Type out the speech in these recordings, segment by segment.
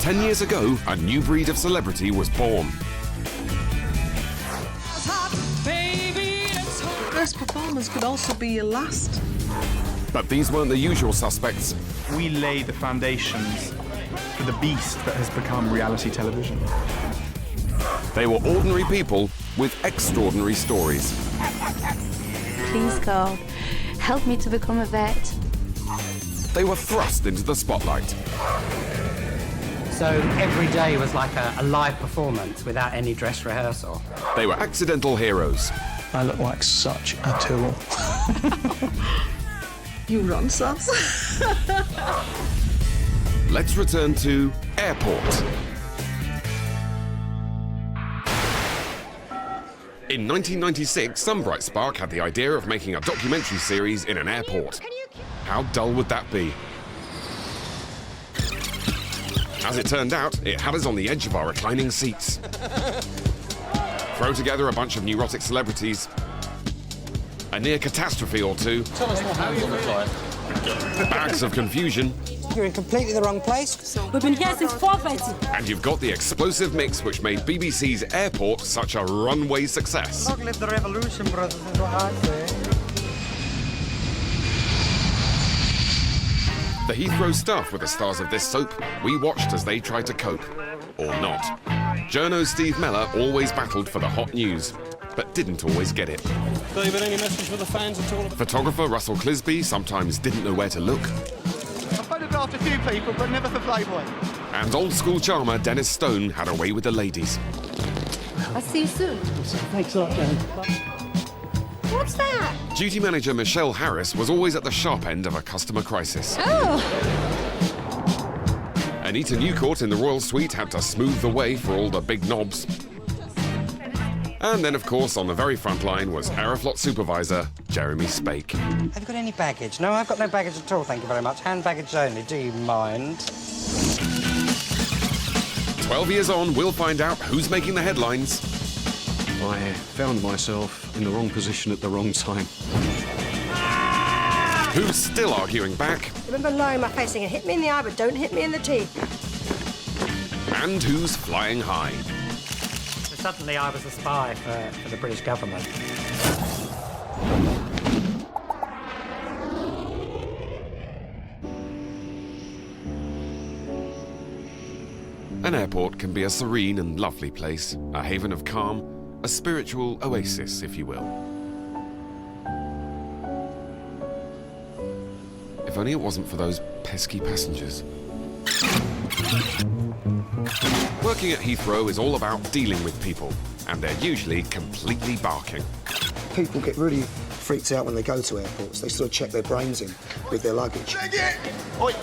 10 years ago, a new breed of celebrity was born. First performance could also be your last. But these weren't the usual suspects. We lay the foundations for the beast that has become reality television. They were ordinary people with extraordinary stories. Please, God, help me to become a vet. They were thrust into the spotlight. So every day was like a live performance without any dress rehearsal. They were accidental heroes. I look like such a tool. You run, Subs. Let's return to Airport. In 1996, some bright spark had the idea of making a documentary series in an airport. How dull would that be? As it turned out, it had us on the edge of our reclining seats. Throw together a bunch of neurotic celebrities, a near catastrophe or two, bags of confusion, You're in completely the wrong place. We've been here since 4:30. and you've got the explosive mix which made BBC's Airport such a runway success. Long live the revolution, brothers, is what I say. The Heathrow staff were the stars of this soap. We watched as they tried to cope. Or not. Journo's Steve Mellor always battled for the hot news, but didn't always get it. David, any message for the fans at all? Photographer Russell Clisby sometimes didn't know where to look. I photographed a few people, but never for Playboy. And old school charmer Dennis Stone had a way with the ladies. I'll see you soon. Thanks a lot, Jan. What's that? Duty manager Michelle Harris was always at the sharp end of a customer crisis. Oh! Anita Newcourt in the Royal Suite had to smooth the way for all the big knobs. And then, of course, on the very front line was Aeroflot supervisor Jeremy Spake. Have you got any baggage? No, I've got no baggage at all, thank you very much. Hand baggage only, do you mind? 12 years on, we'll find out who's making the headlines. I found myself in the wrong position at the wrong time. Who's still arguing back, Remember lowering my face saying, hit me in the eye, but don't hit me in the teeth. and who's flying high. So suddenly I was a spy for the British government. An airport can be a serene and lovely place, a haven of calm, a spiritual oasis, if you will. If only it wasn't for those pesky passengers. Working at Heathrow is all about dealing with people, and they're usually completely barking. People get really freaked out when they go to airports. They sort of check their brains in with their luggage. Oi,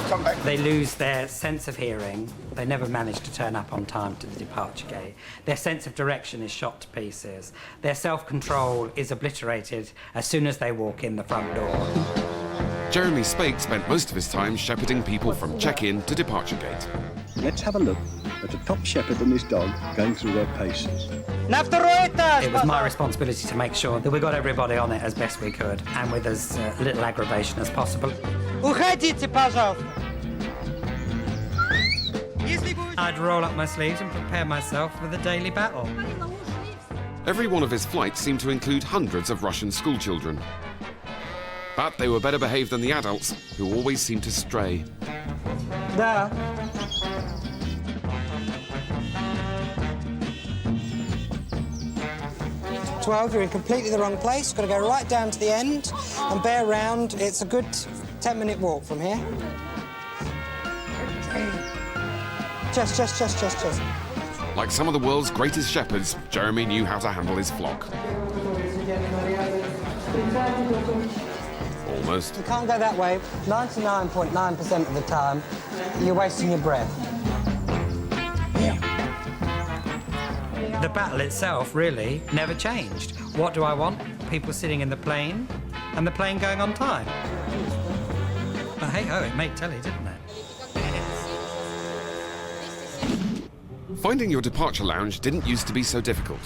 come back. They lose their sense of hearing. They never manage to turn up on time to the departure gate. Their sense of direction is shot to pieces. Their self-control is obliterated as soon as they walk in the front door. Jeremy Spake spent most of his time shepherding people from check-in to departure gate. Let's have a look at a top shepherd and his dog going through their paces. It was my responsibility to make sure that we got everybody on it as best we could and with as little aggravation as possible. I'd roll up my sleeves and prepare myself for the daily battle. Every one of his flights seemed to include hundreds of Russian schoolchildren. But they were better behaved than the adults, who always seemed to stray. Da. You're in completely the wrong place. Got to go right down to the end and bear round. It's a good 10-minute walk from here. Just. Like some of the world's greatest shepherds, Jeremy knew how to handle his flock. Almost. You can't go that way. 99.9% of the time, you're wasting your breath. The battle itself really never changed. What do I want? People sitting in the plane and the plane going on time. But hey-ho, it made telly, didn't it? Finding your departure lounge didn't used to be so difficult.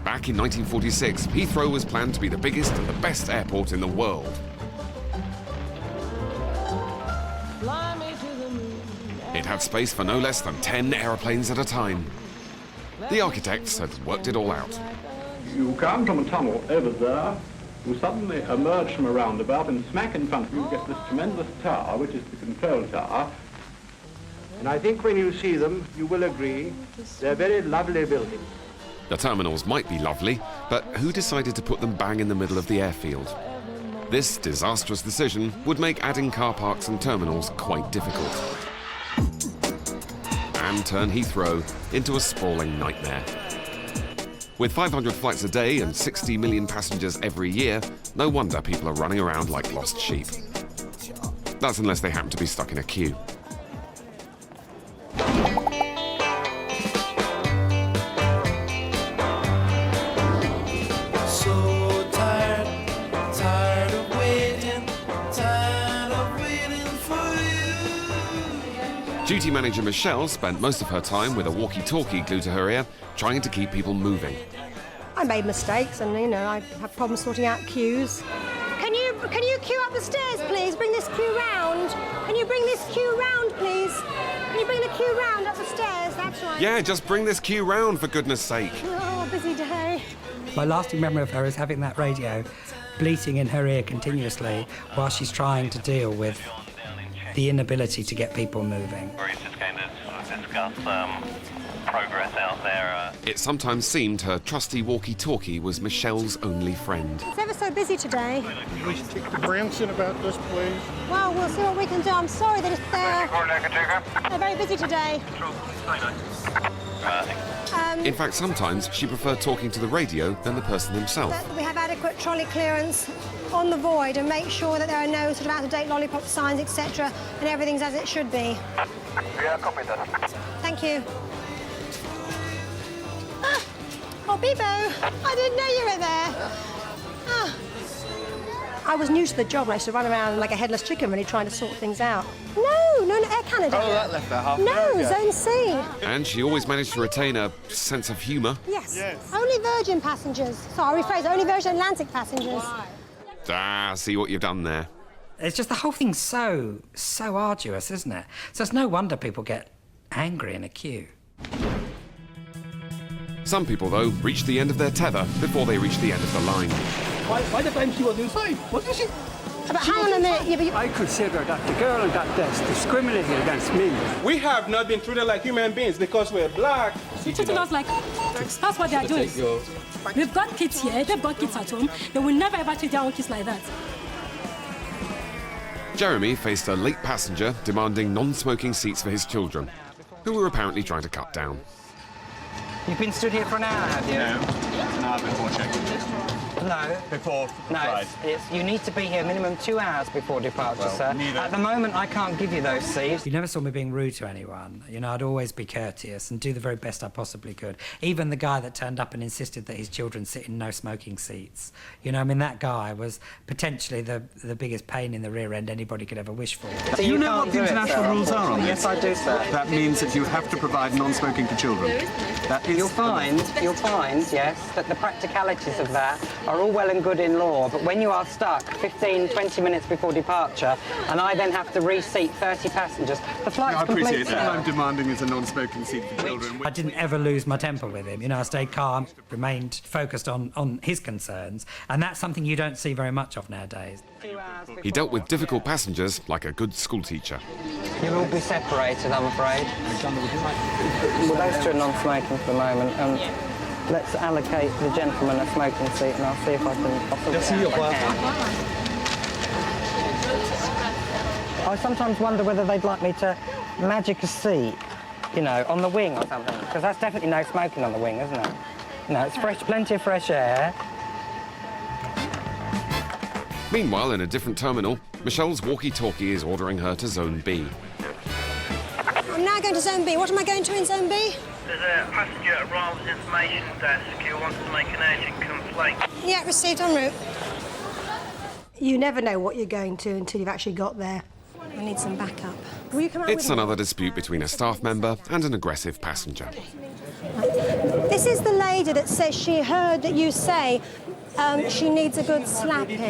Back in 1946, Heathrow was planned to be the biggest and the best airport in the world. It had space for no less than 10 aeroplanes at a time. The architects had worked it all out. You come from a tunnel over there, you suddenly emerge from a roundabout, and smack in front of you get this tremendous tower, which is the control tower. And I think when you see them, you will agree, they're very lovely buildings. The terminals might be lovely, but who decided to put them bang in the middle of the airfield? This disastrous decision would make adding car parks and terminals quite difficult, and turn Heathrow into a sprawling nightmare. With 500 flights a day and 60 million passengers every year, no wonder people are running around like lost sheep. That's unless they happen to be stuck in a queue. Duty manager Michelle spent most of her time with a walkie-talkie glued to her ear, trying to keep people moving. I made mistakes, and I have problems sorting out queues. Can you queue up the stairs, please? Bring this queue round. Can you bring this queue round, please? Can you bring the queue round up the stairs? That's right. Yeah, just bring this queue round, for goodness sake. Oh, busy day. My lasting memory of her is having that radio bleating in her ear continuously while she's trying to deal with the inability to get people moving. We're just going to sort of discuss progress out there. It sometimes seemed her trusty walkie-talkie was Michelle's only friend. It's ever so busy today. Please take the Branson about this, please. Well, we'll see what we can do. I'm sorry that they're very busy today. In fact, sometimes she preferred talking to the radio than the person himself. That we have adequate trolley clearance on the void and make sure that there are no sort of out-of-date lollipop signs, etc., and everything's as it should be. Yeah, copy that. Thank you. Ah! Oh, Bibo! I didn't know you were there. Ah. I was new to the job and I used to run around like a headless chicken really trying to sort things out. No, Air Canada. Oh, that left there half an hour No, ago. Zone C. And she always managed to retain a sense of humour. Yes. Only Virgin passengers. Sorry, rephrase, only Virgin Atlantic passengers. Ah, see what you've done there. It's just the whole thing's so arduous, isn't it? So it's no wonder people get angry in a queue. Some people, though, reach the end of their tether before they reach the end of the line. By the time she was inside, wasn't she? But hang on a minute. Yeah, but I consider that the girl at that desk discriminating against me. We have not been treated like human beings because we're black. They treated us like that's what they are doing. We've got kids here, they've got kids at home. They will never ever treat their own kids like that. Jeremy faced a late passenger demanding non-smoking seats for his children, who were apparently trying to cut down. You've been stood here for an hour, have you? No, an hour before check-in. No. Before No, you need to be here minimum 2 hours before departure, sir. At the moment, I can't give you those seats. You never saw me being rude to anyone. I'd always be courteous and do the very best I possibly could. Even the guy that turned up and insisted that his children sit in no-smoking seats. That guy was potentially the biggest pain in the rear end anybody could ever wish for. Do you know what the international rules are on this? Yes, I do, sir. That means that you have to provide non-smoking for children. That is You'll find, yes, that the practicalities of that are all well and good in law, but when you are stuck 15, 20 minutes before departure, and I then have to reseat 30 passengers, the flight's I complete. appreciate that. What I'm demanding is a non-smoking seat for children. I didn't ever lose my temper with him. I stayed calm, remained focused on his concerns, and that's something you don't see very much of nowadays. He dealt with difficult passengers like a good schoolteacher. You'll all be separated, I'm afraid. Well, those two are non-smoking for the moment, and let's allocate the gentleman a smoking seat, and I'll see if I can... I sometimes wonder whether they'd like me to magic a seat, on the wing or something, because that's definitely no smoking on the wing, isn't it? It's fresh, plenty of fresh air. Meanwhile, in a different terminal, Michelle's walkie-talkie is ordering her to Zone B. I'm now going to Zone B. What am I going to in Zone B? There's a passenger at Arrivals Information Desk who wants to make an urgent complaint. Yeah, received en route. You never know what you're going to until you've actually got there. I need some backup. Will you come out It's with another dispute between a staff member and an aggressive passenger. This is the lady that says she heard that you say, She needs a good slapping.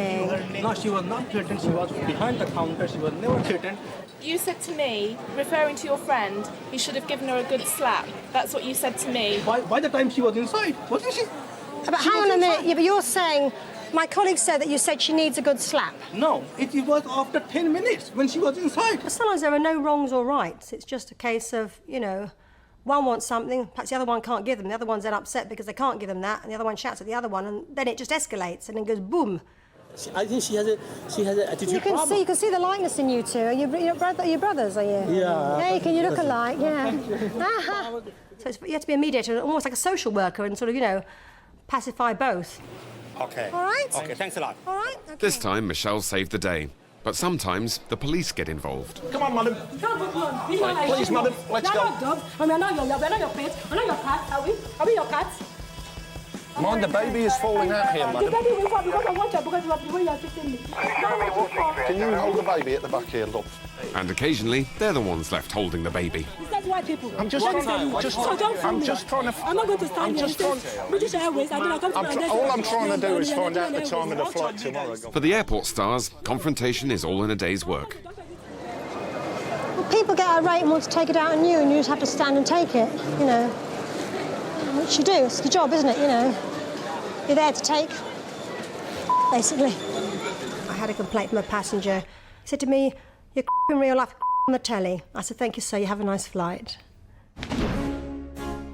No, she was not threatened. She was behind the counter. She was never threatened. You said to me, referring to your friend, he should have given her a good slap. That's what you said to me. By the time she was inside, wasn't she? But hang on a minute. Yeah, but you're saying, my colleague said that you said she needs a good slap. No, it was after 10 minutes when she was inside. But sometimes there are no wrongs or rights. It's just a case of, you know, one wants something, perhaps the other one can't give them. The other one's then upset because they can't give them that, and the other one shouts at the other one, and then it just escalates and then goes boom. I think she has an attitude problem. You can see the likeness in you two. Are you brothers, are you? Yeah. Hey, can you look alike? Yeah. So you have to be a mediator, almost like a social worker, and sort of, you know, pacify both. Okay. All right? Okay, thanks a lot. All right? Okay. This time, Michelle saved the day. But sometimes the police get involved. Come on, madam. Come on, Please, madam, let's go. We're not dogs. We're not your pets. We're not your cats, are we? Are we your cats? Mind, the baby is falling out here, madam. The baby will fall because I want you, because you are kissing me. Can you hold the baby at the back here, love? And occasionally, they're the ones left holding the baby. That's why people. I'm just trying to. I'm not going to stand here and say British Airways. I mean, I come to all I'm trying to do is find out the time of the flight tomorrow. For the airport stars, confrontation is all in a day's work. Well, people get irate and want to take it out on you, and you just have to stand and take it, you know. Which you do. It's your job, isn't it, you know? You're there to take, basically. I had a complaint from a passenger. He said to me, "You're in real life, on the telly." I said, "Thank you, sir. You have a nice flight."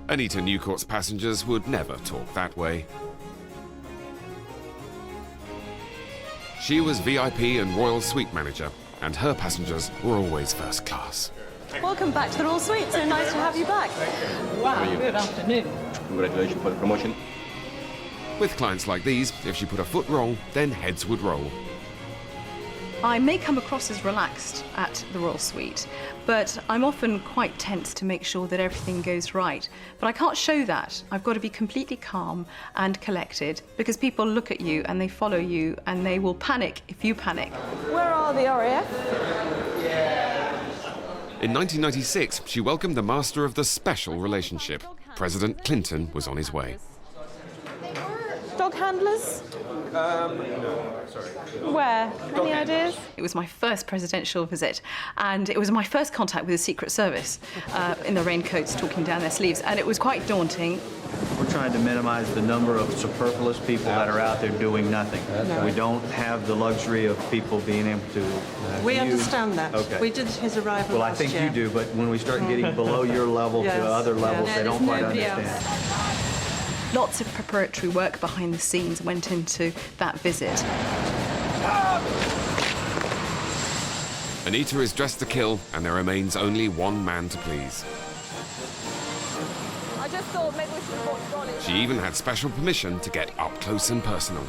Anita Newcourt's passengers would never talk that way. She was VIP and Royal Suite manager, and her passengers were always first class. Welcome back to the Royal Suite. So nice to have you back. Wow, good afternoon. Congratulations for the promotion. With clients like these, if she put a foot wrong, then heads would roll. I may come across as relaxed at the Royal Suite, but I'm often quite tense to make sure that everything goes right. But I can't show that. I've got to be completely calm and collected, because people look at you and they follow you and they will panic if you panic. Where are the RAF? In 1996, she welcomed the master of the special relationship. President Clinton was on his way. Dog handlers? Where? Any ideas? It was my first presidential visit, and it was my first contact with the Secret Service, in their raincoats, talking down their sleeves, and it was quite daunting. We're trying to minimize the number of superfluous people that are out there doing nothing. No. We don't have the luxury of people being able to We use- understand that. Okay. We did his arrival Well, I last think year. you do, but when we start getting below your level Yes. to other levels, Yes. they don't quite Nobody understand. Lots of preparatory work behind the scenes went into that visit. Anita is dressed to kill, and there remains only one man to please. I just thought maybe we should watch Ronnie. She even had special permission to get up close and personal.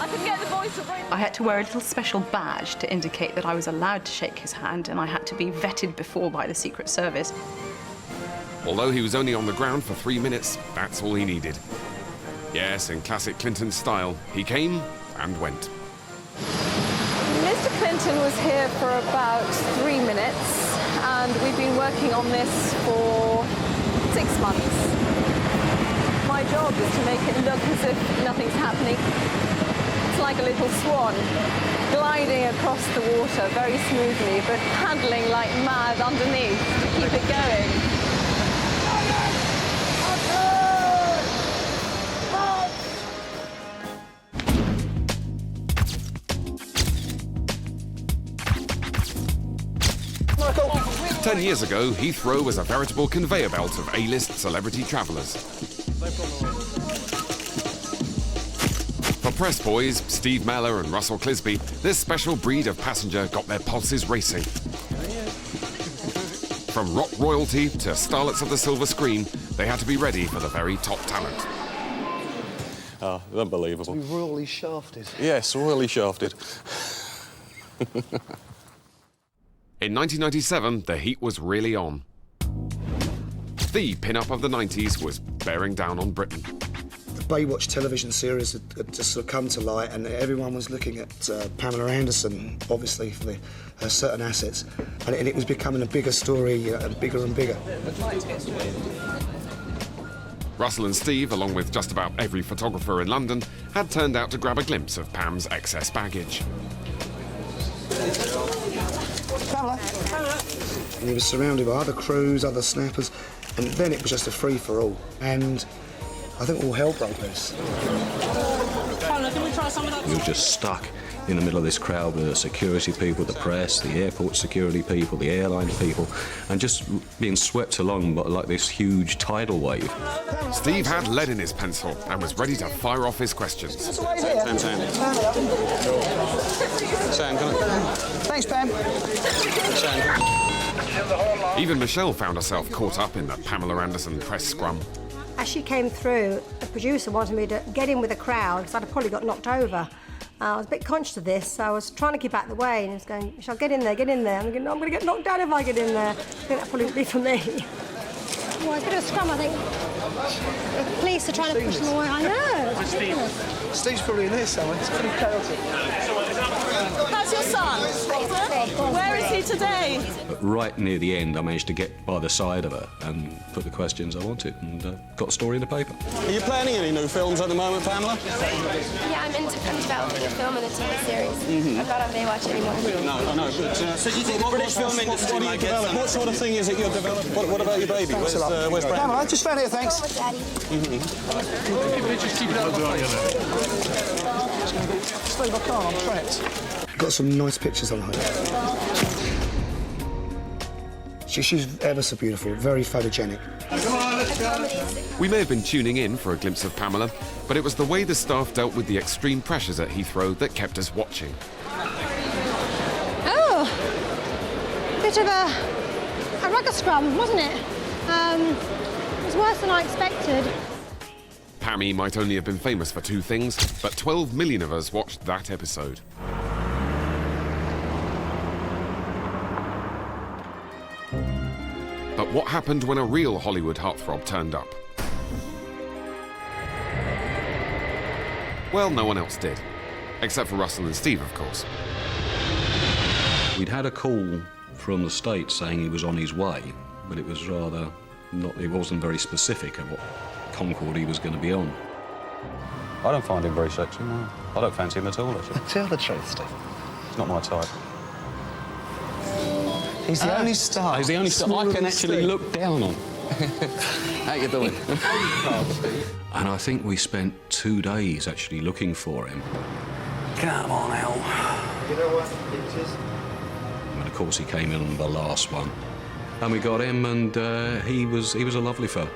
I can get the boys to bring... I had to wear a little special badge to indicate that I was allowed to shake his hand, and I had to be vetted before by the Secret Service. Although he was only on the ground for 3 minutes, that's all he needed. Yes, in classic Clinton style, he came and went. Mr. Clinton was here for about 3 minutes, and we've been working on this for 6 months. My job is to make it look as if nothing's happening. It's like a little swan, gliding across the water very smoothly, but paddling like mad underneath to keep it going. Michael! 10 years ago, Heathrow was a veritable conveyor belt of A-list celebrity travellers. For press boys, Steve Mellor and Russell Clisby, this special breed of passenger got their pulses racing. From rock royalty to starlets of the silver screen, they had to be ready for the very top talent. Oh, unbelievable. We royally shafted. Yes, royally shafted. In 1997, the heat was really on. The pin-up of the 90s was bearing down on Britain. The Baywatch television series had just sort of come to light, and everyone was looking at Pamela Anderson, obviously, for her certain assets, and it was becoming a bigger story, and bigger and bigger. Russell and Steve, along with just about every photographer in London, had turned out to grab a glimpse of Pam's excess baggage. And he was surrounded by other crews, other snappers, and then it was just a free-for-all. And I think all hell broke loose. We were just stuck in the middle of this crowd with the security people, the press, the airport security people, the airline people, and just being swept along like this huge tidal wave. Steve had lead in his pencil and was ready to fire off his questions. Sam, come on. Thanks, Pam. Even Michelle found herself caught up in the Pamela Anderson press scrum. As she came through, the producer wanted me to get in with the crowd because I'd have probably got knocked over. I was a bit conscious of this, so I was trying to keep out of the way, and he was going, Michelle, get in there, get in there. I'm going to get knocked down if I get in there. I think that probably would be for me. Well, it's a bit of a scrum, I think. The police are trying to push them away. I know. Steve's probably in here somewhere. It's pretty chaotic. How's your son? Where is he today? But right near the end, I managed to get by the side of her and put the questions I wanted, and got a story in the paper. Are you planning any new films at the moment, Pamela? Yeah, I'm developing a film and a TV series. I'm not on Baywatch anymore. No, I know. But, so you think the British film industry might get some... What sort of thing is it you're developing? What about your baby? Where's Brandon? Pamela, I just found here, thanks. Oh, Daddy. Just keep it out of the Steve, I can't, I'm trapped. Got some nice pictures on her. She's ever so beautiful, very photogenic. We may have been tuning in for a glimpse of Pamela, but it was the way the staff dealt with the extreme pressures at Heathrow that kept us watching. Oh, bit of a rugger scrum, wasn't it? It was worse than I expected. Pammy might only have been famous for two things, but 12 million of us watched that episode. But what happened when a real Hollywood heartthrob turned up? Well, no one else did. Except for Russell and Steve, of course. We'd had a call from the States saying he was on his way, but it was rather not, it wasn't very specific of what Concorde he was going to be on. I don't find him very sexy, no. I don't fancy him at all, actually. Tell the truth, Steve. He's not my type. He's the only star. He's the only star I can actually look down on. How you doing? And I think we spent 2 days actually looking for him. Come on, Al. You know what it is? And of course he came in on the last one. And we got him, and he was a lovely fella.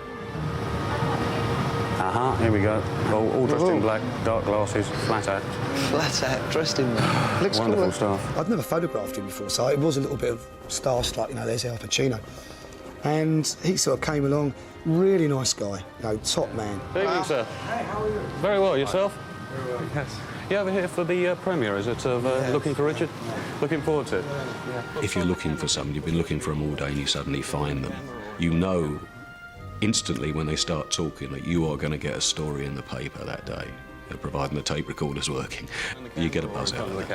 Here we go. All dressed in black, dark glasses, flat hat. Flat hat, dressed in looks Wonderful cool. stuff. I'd never photographed him before, so it was a little bit of starstruck, you know, there's Al Pacino. And he sort of came along, really nice guy, you know, top man. Good evening, sir. Hey, how are you? Very well, yourself? Very well. Yes. You over here for the premiere, is it, of Looking for Richard? Looking forward to it. If you're looking for someone, you've been looking for them all day and you suddenly find them, you know instantly when they start talking that you are going to get a story in the paper that day, providing the tape recorder's working. You get a buzz out of it.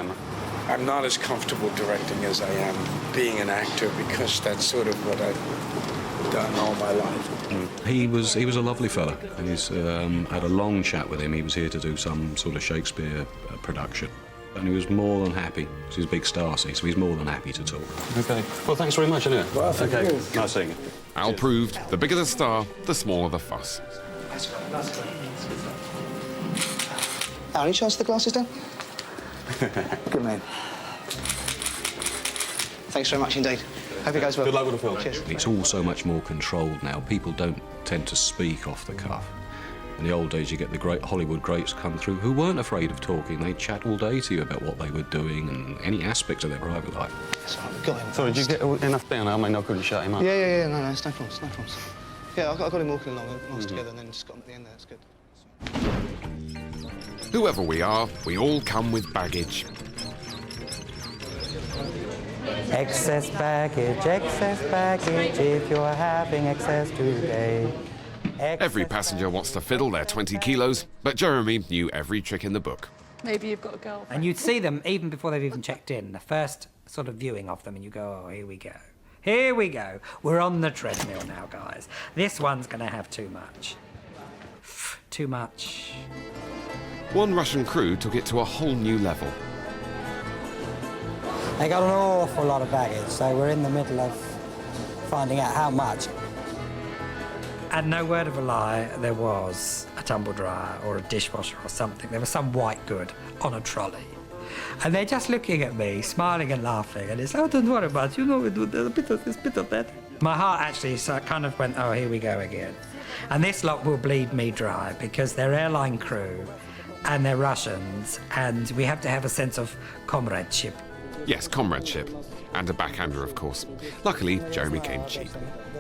I'm not as comfortable directing as I am being an actor because that's sort of what I've done all my life. He was a lovely fella. He's had a long chat with him. He was here to do some sort of Shakespeare production. And he was more than happy. He's a big star, see, so he's more than happy to talk. OK. Well, thanks very much, anyway. Well, OK, nice seeing you. Al proved the bigger the star, the smaller the fuss. Al, any chance the glasses down? Good man. Thanks very much indeed. Hope it goes well. Good luck with the film. Cheers. It's all so much more controlled now. People don't tend to speak off the cuff. In the old days, you get the great Hollywood greats come through who weren't afraid of talking. They'd chat all day to you about what they were doing and any aspect of their private life. Sorry, did you get enough down? I mean, I couldn't shut him up. Yeah, no, it's no problems, no problems. Yeah, I got him walking along, nice together, and then just got him at the end there, that's good. Whoever we are, we all come with baggage. Excess baggage, if you're having excess today. Every passenger wants to fiddle their 20 kilos, but Jeremy knew every trick in the book. Maybe you've got a girlfriend. And you'd see them even before they've even checked in, the first sort of viewing of them, and you go, oh, here we go. Here we go. We're on the treadmill now, guys. This one's going to have too much. Too much. One Russian crew took it to a whole new level. They got an awful lot of baggage, so we're in the middle of finding out how much. And no word of a lie, there was a tumble dryer or a dishwasher or something. There was some white good on a trolley. And they're just looking at me, smiling and laughing, and it's, oh, don't worry about it, you know, we do a bit of this, bit of that. My heart actually kind of went, oh, here we go again. And this lot will bleed me dry because they're airline crew and they're Russians, and we have to have a sense of comradeship. Yes, comradeship. And a backhander, of course. Luckily, Jeremy came cheap.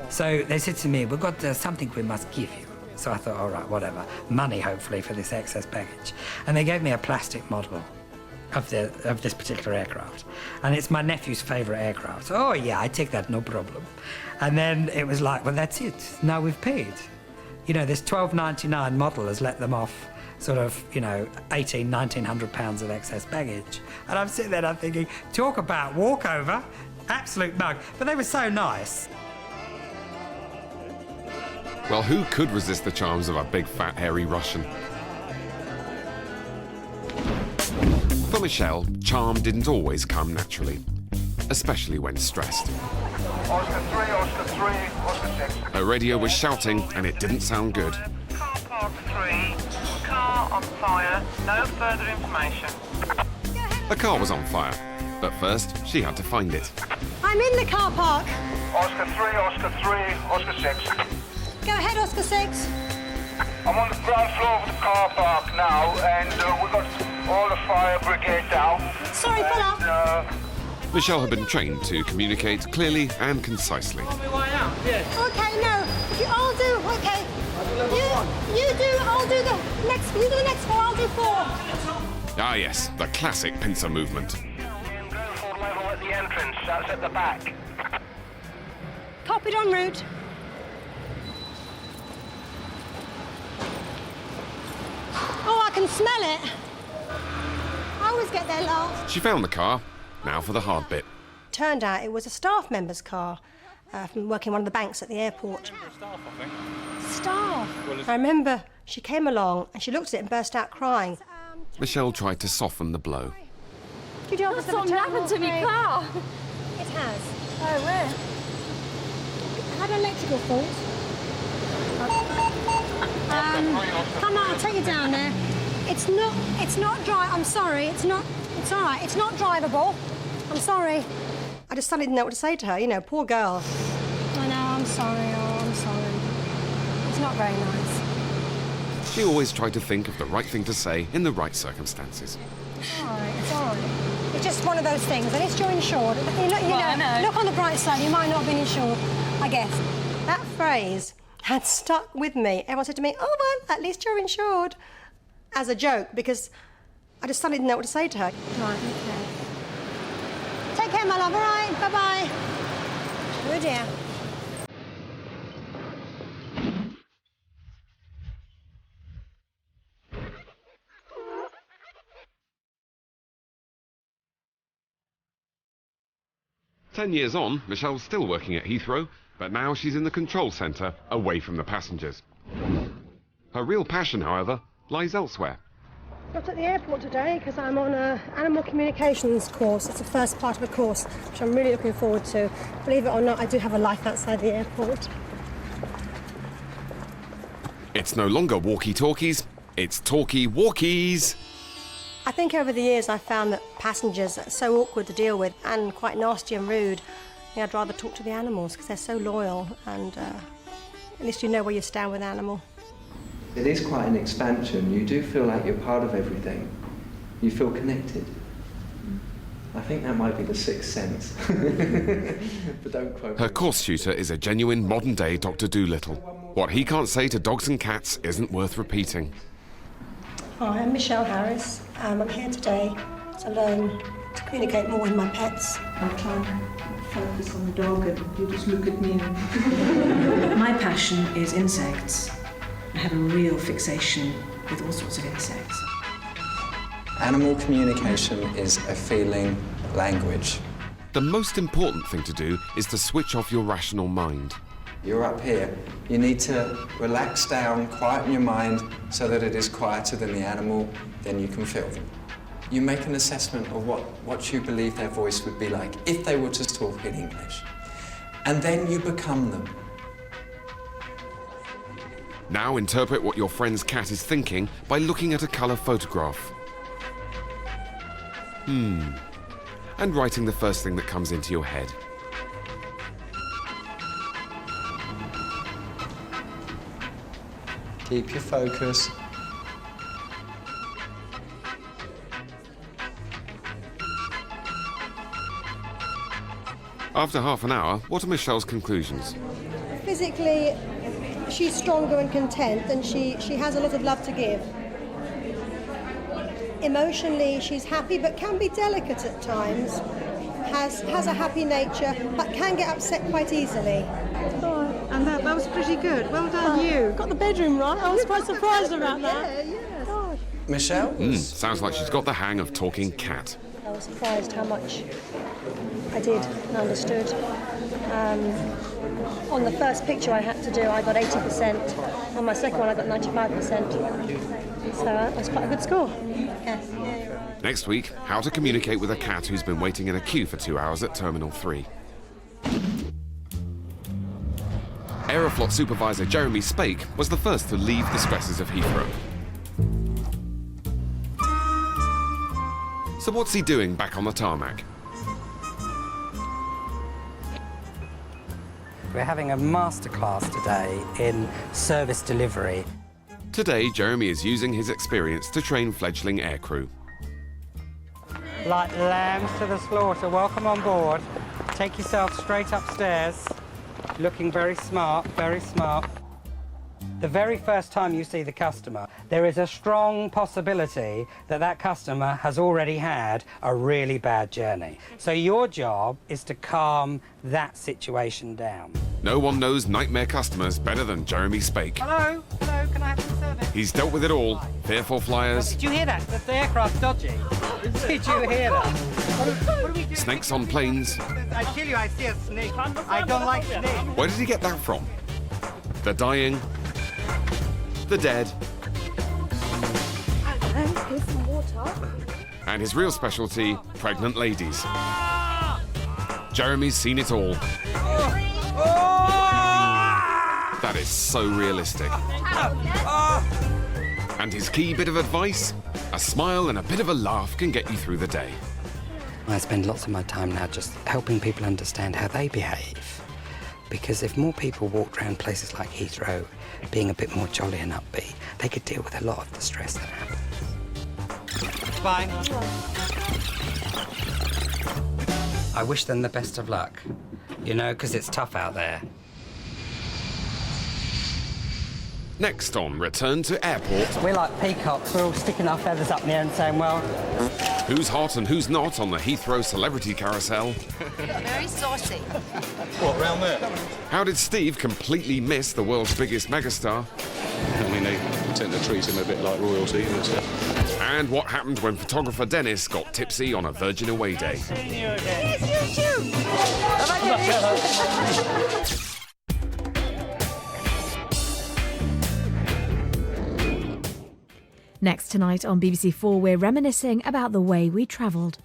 So they said to me, we've got something we must give you. So I thought, all right, whatever. Money, hopefully, for this excess baggage. And they gave me a plastic model of this particular aircraft. And it's my nephew's favourite aircraft. So, oh, yeah, I take that, no problem. And then it was like, well, that's it. Now we've paid. You know, this $12.99 model has let them off sort of, you know, £1,900 of excess baggage. And I'm sitting there and I'm thinking, talk about walkover, absolute mug. But they were so nice. Well, who could resist the charms of a big, fat, hairy Russian? For Michelle, charm didn't always come naturally, especially when stressed. Oscar 3, Oscar 3, Oscar 6. Her radio was shouting, and it didn't sound good. Car park 3, car on fire, no further information. The car was on fire, but first she had to find it. I'm in the car park. Oscar 3, Oscar 3, Oscar 6. Go ahead, Oscar 6. I'm on the ground floor of the car park now, and we've got all the fire brigade down. Sorry, fella. Michelle had been trained to communicate clearly and concisely. Okay, no. I'll do. Okay. You do. I'll do the next. You do the next 4. I'll do 4. Ah, yes, the classic pincer movement. Level at the entrance. That's at the back. Copied en route. Oh, I can smell it. I always get there last. She found the car. Now for the hard bit. Turned out it was a staff member's car from working one of the banks at the airport. Staff, I think. Staff? I remember she came along and she looked at it and burst out crying. Michelle tried to soften the blow. Could you Something happened to me car. It has. Oh, where? It had an electrical fault. Come on, I'll take you down there. It's not dry. I'm sorry. It's all right. It's not drivable. I'm sorry. I just suddenly didn't know what to say to her. You know, poor girl. I know. I'm sorry. Oh, I'm sorry. It's not very nice. She always tried to think of the right thing to say in the right circumstances. It's all right. It's all right. It's just one of those things. At least you're insured. Look on the bright side. You might not have been insured, I guess. That phrase had stuck with me. Everyone said to me, oh, well, at least you're insured. As a joke, because I just suddenly didn't know what to say to her. Right, okay. Take care, my love, all right? Bye-bye. Oh, dear. Ten years on, Michelle's still working at Heathrow, but now she's in the control centre, away from the passengers. Her real passion, however, lies elsewhere. Not at the airport today because I'm on an animal communications course. It's the first part of a course, which I'm really looking forward to. Believe it or not, I do have a life outside the airport. It's no longer walkie-talkies, it's talkie-walkies. I think over the years I've found that passengers are so awkward to deal with and quite nasty and rude. I'd rather talk to the animals because they're so loyal, and at least you know where you stand with an animal. It is quite an expansion. You do feel like you're part of everything. You feel connected. I think that might be the sixth sense. But don't quote me. Her course tutor is a genuine modern-day Dr. Dolittle. What he can't say to dogs and cats isn't worth repeating. Hi, I'm Michelle Harris. I'm here today to learn to communicate more with my pets. I'll try and focus on the dog and you just look at me. My passion is insects. I have a real fixation with all sorts of insects. Animal communication is a feeling language. The most important thing to do is to switch off your rational mind. You're up here. You need to relax down, quieten your mind so that it is quieter than the animal, then you can feel them. You make an assessment of what you believe their voice would be like if they were to talk in English. And then you become them. Now interpret what your friend's cat is thinking by looking at a colour photograph. And writing the first thing that comes into your head. Keep your focus. After half an hour, what are Michelle's conclusions? Physically, she's stronger and content, and she has a lot of love to give. Emotionally, she's happy but can be delicate at times. Has a happy nature but can get upset quite easily. Oh, and that was pretty good. Well done, you. Got the bedroom right. I was quite surprised about that. Gosh. Michelle? Sounds like she's got the hang of talking cat. I was surprised how much I did and understood. On the first picture I had to do, I got 80%. On my second one, I got 95%. So that's quite a good score. Yes. Next week, how to communicate with a cat who's been waiting in a queue for 2 hours at Terminal 3. Aeroflot supervisor Jeremy Spake was the first to leave the stresses of Heathrow. So what's he doing back on the tarmac? We're having a masterclass today in service delivery. Today, Jeremy is using his experience to train fledgling aircrew. Like lambs to the slaughter, welcome on board. Take yourself straight upstairs. Looking very smart, very smart. The very first time you see the customer, there is a strong possibility that that customer has already had a really bad journey. So your job is to calm that situation down. No one knows nightmare customers better than Jeremy Spake. Hello, can I have some service? He's dealt with it all. Fearful flyers. Did you hear that? The aircraft's dodgy. Did you hear that? What are we doing? Snakes on planes. I tell you, I see a snake. I don't like snakes. Where did he get that from? The dying. The dead. Here's some water. And his real specialty, pregnant ladies. Jeremy's seen it all. That is so realistic. And his key bit of advice? A smile and a bit of a laugh can get you through the day. I spend lots of my time now just helping people understand how they behave. Because if more people walked around places like Heathrow being a bit more jolly and upbeat, they could deal with a lot of the stress that happens. Bye. I wish them the best of luck, you know, because it's tough out there. Next on Return to Airport. We're like peacocks, we're all sticking our feathers up in the air and saying, well... Who's hot and who's not on the Heathrow celebrity carousel? Very saucy. What, round there? How did Steve completely miss the world's biggest megastar? I mean, they tend to treat him a bit like royalty and stuff. And what happened when photographer Dennis got tipsy on a Virgin Away day? Yes, you too. Next tonight on BBC4, we're reminiscing about the way we travelled.